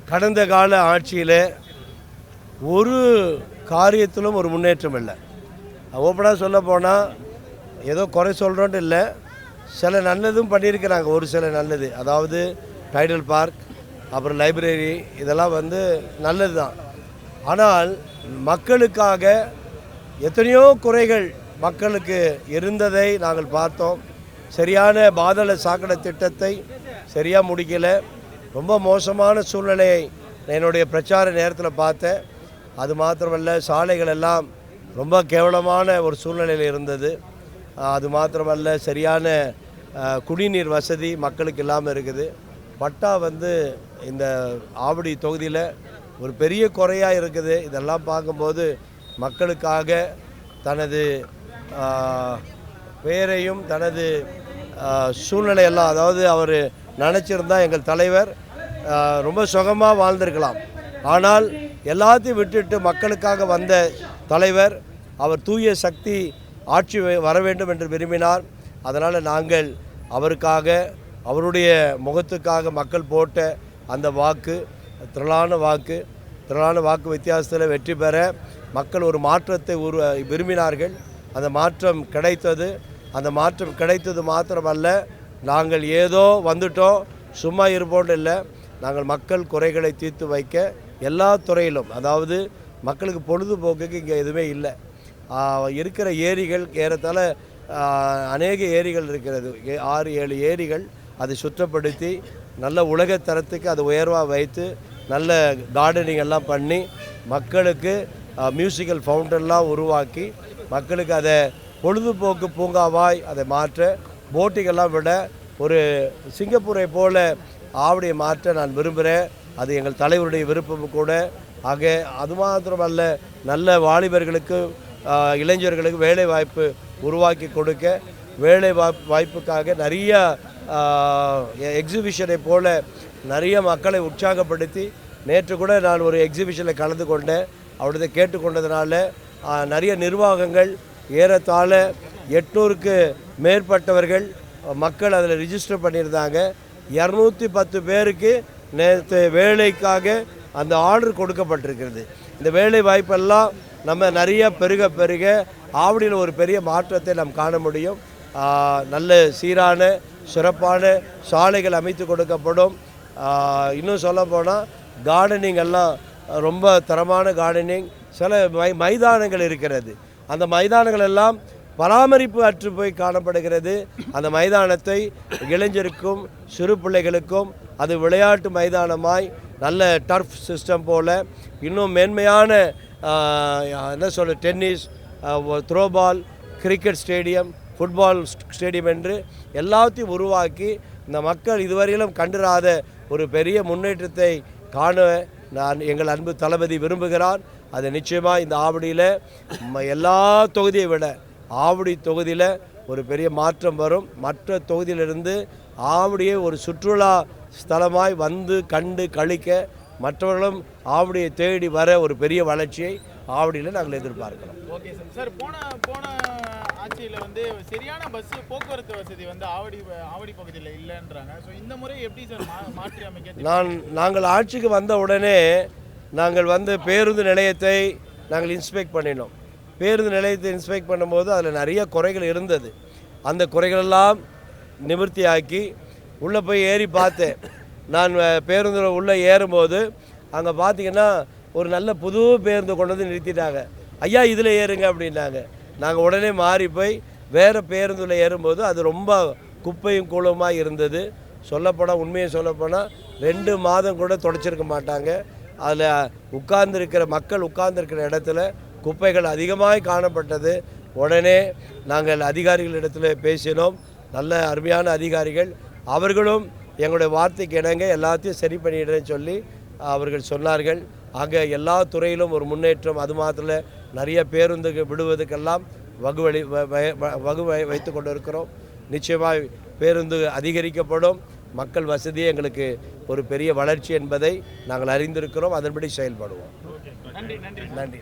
கடந்த கால ஆட்சியில் ஒரு காரியத்திலும் ஒரு முன்னேற்றம் இல்லை. ஓப்பனாக சொல்ல போனால் ஏதோ குறை சொல்கிறோன்ட்டு இல்லை, சில நல்லதும் பண்ணியிருக்கிறாங்க. ஒரு சில நல்லது, அதாவது டைடல் பார்க், அப்புறம் லைப்ரரி, இதெல்லாம் நல்லது தான். ஆனால் மக்களுக்காக எத்தனையோ குறைகள் மக்களுக்கு இருந்ததை நாங்கள் பார்த்தோம். சரியான பாதாள சாக்கடை திட்டத்தை சரியாக முடிக்கலை. ரொம்ப மோசமான சூழ்நிலையை என்னுடைய பிரச்சார நேரத்தில் பார்த்தேன். அது மாத்திரமல்ல, சாலைகள் எல்லாம் ரொம்ப கேவலமான ஒரு சூழ்நிலையில் இருந்தது. அது மாத்திரமல்ல, சரியான குடிநீர் வசதி மக்களுக்கு இல்லாமல் இருக்குது. பட்டா இந்த ஆவடி தொகுதியில் ஒரு பெரிய குறையாக இருக்குது. இதெல்லாம் பார்க்கும்போது மக்களுக்காக தனது பெயரையும் தனது சூழ்நிலையெல்லாம், அதாவது அவர் நினச்சிருந்தால் எங்கள் தலைவர் ரொம்ப சுகமாக வாழ்ந்திருக்கலாம். ஆனால் எல்லாத்தையும் விட்டுட்டு மக்களுக்காக வந்த தலைவர், அவர் தூய சக்தி ஆட்சி வர வேண்டும் என்று விரும்பினார். அதனால் நாங்கள் அவருக்காக, அவருடைய முகத்துக்காக மக்கள் போட்ட அந்த வாக்கு திரளான வாக்கு வித்தியாசத்தில் வெற்றி பெற மக்கள் ஒரு மாற்றத்தை விரும்பினார்கள். அந்த மாற்றம் கிடைத்தது. அந்த மாற்றம் கிடைத்தது மாத்திரமல்ல, நாங்கள் ஏதோ வந்துட்டோம் சும்மா இருப்போம் இல்லை, நாங்கள் மக்கள் குறைகளை தீர்த்து வைக்க எல்லா துறையிலும், அதாவது மக்களுக்கு பொழுதுபோக்குக்கு இங்கே எதுவுமே இல்லை. இருக்கிற ஏரிகள் ஏறத்தாழ அநேக ஏரிகள் இருக்கிறது, 6-7 ஏரிகள். அதை சுத்தப்படுத்தி நல்ல உலகத்தரத்துக்கு அதை உயர்வாக வைத்து நல்ல கார்டனிங் எல்லாம் பண்ணி மக்களுக்கு மியூசிக்கல் ஃபவுண்டன்லாம் உருவாக்கி மக்களுக்கு அதை பொழுதுபோக்கு பூங்காவாய் அதை மாற்ற, போட்டிங்கெல்லாம் விட ஒரு சிங்கப்பூரை போல ஆவடியை மாற்ற நான் விரும்புகிறேன். அது எங்கள் தலைவருடைய விருப்பம் கூட. ஆக அது மாத்திரமல்ல, நல்ல வாலிபர்களுக்கு இளைஞர்களுக்கு வேலை வாய்ப்பு உருவாக்கி கொடுக்க, வேலை வாய்ப்புக்காக நிறைய எக்ஸிபிஷனை போல நிறைய மக்களை உற்சாகப்படுத்தி, நேற்று கூட நான் ஒரு எக்ஸிபிஷனில் கலந்து கொண்டேன். அவருடைய கேட்டுக்கொண்டதுனால நிறைய நிர்வாகங்கள், ஏறத்தாழ 800க்கு மேற்பட்டவர்கள் மக்கள் அதில் ரிஜிஸ்டர் பண்ணியிருந்தாங்க. 210 பேருக்கு நேற்று வேலைக்காக அந்த ஆர்டர் கொடுக்கப்பட்டிருக்கிறது. இந்த வேலை வாய்ப்பெல்லாம் நம்ம நிறைய பெருக ஆவடியில் ஒரு பெரிய மாற்றத்தை நாம் காண முடியும். நல்ல சீரான சிறப்பான சாலைகள் அமைத்து கொடுக்கப்படும். இன்னும் சொல்ல போனால் கார்டனிங் எல்லாம் ரொம்ப தரமான கார்டனிங். சில மைதானங்கள் இருக்கிறது, அந்த மைதானங்கள் எல்லாம் பராமரிப்பு அற்று போய் காணப்படுகிறது. அந்த மைதானத்தை இளைஞருக்கும் சிறு பிள்ளைகளுக்கும் அது விளையாட்டு மைதானமாய் நல்ல டர்ஃப் சிஸ்டம் போல் இன்னும் மேன்மையான tennis, throwball, cricket stadium, football stadium என்று எல்லாத்தையும் உருவாக்கி இந்த மக்கள் இதுவரையிலும் கண்டிராத ஒரு பெரிய முன்னேற்றத்தை காண எங்கள் அன்பு தளபதி விரும்புகிறார். அது நிச்சயமாக இந்த ஆவடியில் எல்லா தொகுதியை விட ஆவடி தொகுதியில் ஒரு பெரிய மாற்றம் வரும். மற்ற தொகுதியிலிருந்து ஆவடியை ஒரு சுற்றுலா ஸ்தலமாய் கண்டு கழிக்க, மற்றவர்களும் ஆவடியை தேடி வர ஒரு பெரிய வளர்ச்சியை ஆவடியில் நாங்கள் எதிர்பார்க்கிறோம். Okay sir. போன ஆட்சியில் சரியான பஸ் போக்குவரத்து வசதி ஆவடி பகுதியில் இல்லைன்றாங்க. ஸோ இந்த முறை எப்படி சார் மாற்றி அமைக்க? நாங்கள் ஆட்சிக்கு வந்த உடனே நாங்கள் பேருந்து நிலையத்தை நாங்கள் இன்ஸ்பெக்ட் பண்ணினோம். பேருந்து நிலையத்தை இன்ஸ்பெக்ட் பண்ணும்போது அதில் நிறைய குறைகள் இருந்தது. அந்த குறைகளெல்லாம் நிவர்த்தியாக்கி உள்ளே போய் ஏறி பார்த்தேன். நான் பேருந்து உள்ளே ஏறும்போது அங்கே பார்த்திங்கன்னா ஒரு நல்ல புது பேருந்து கொண்டு வந்து நிறுத்திட்டாங்க. ஐயா இதில் ஏறுங்க அப்படின்னாங்க. நாங்கள் உடனே மாறி போய் வேறு பேருந்தில் ஏறும்போது அது ரொம்ப குப்பையும் கூலமாக இருந்தது. உண்மையை சொல்லப்போனால் 2 மாதம் கூட தொடச்சிருக்க மாட்டாங்க. அதில் மக்கள் உட்கார்ந்துருக்கிற இடத்துல குப்பைகள் அதிகமாக காணப்பட்டது. உடனே நாங்கள் அதிகாரிகளிடத்தில் பேசினோம். நல்ல அருமையான அதிகாரிகள், அவர்களும் எங்களுடைய வார்த்தைக்கு இணங்க எல்லாத்தையும் சரி பண்ணிடுறேன்னு சொல்லி அவர்கள் சொன்னார்கள். ஆக எல்லா துறையிலும் ஒரு முன்னேற்றம். அது மாத்திரம் நிறைய பேருந்துக்கு விடுவதுக்கெல்லாம் வகு வைத்து கொண்டு இருக்கிறோம். நிச்சயமாக பேருந்து அதிகரிக்கப்படும். மக்கள் வசதியே எங்களுக்கு ஒரு பெரிய வளர்ச்சி என்பதை நாங்கள் அறிந்திருக்கிறோம். அதன்படி செயல்படுவோம். நன்றி.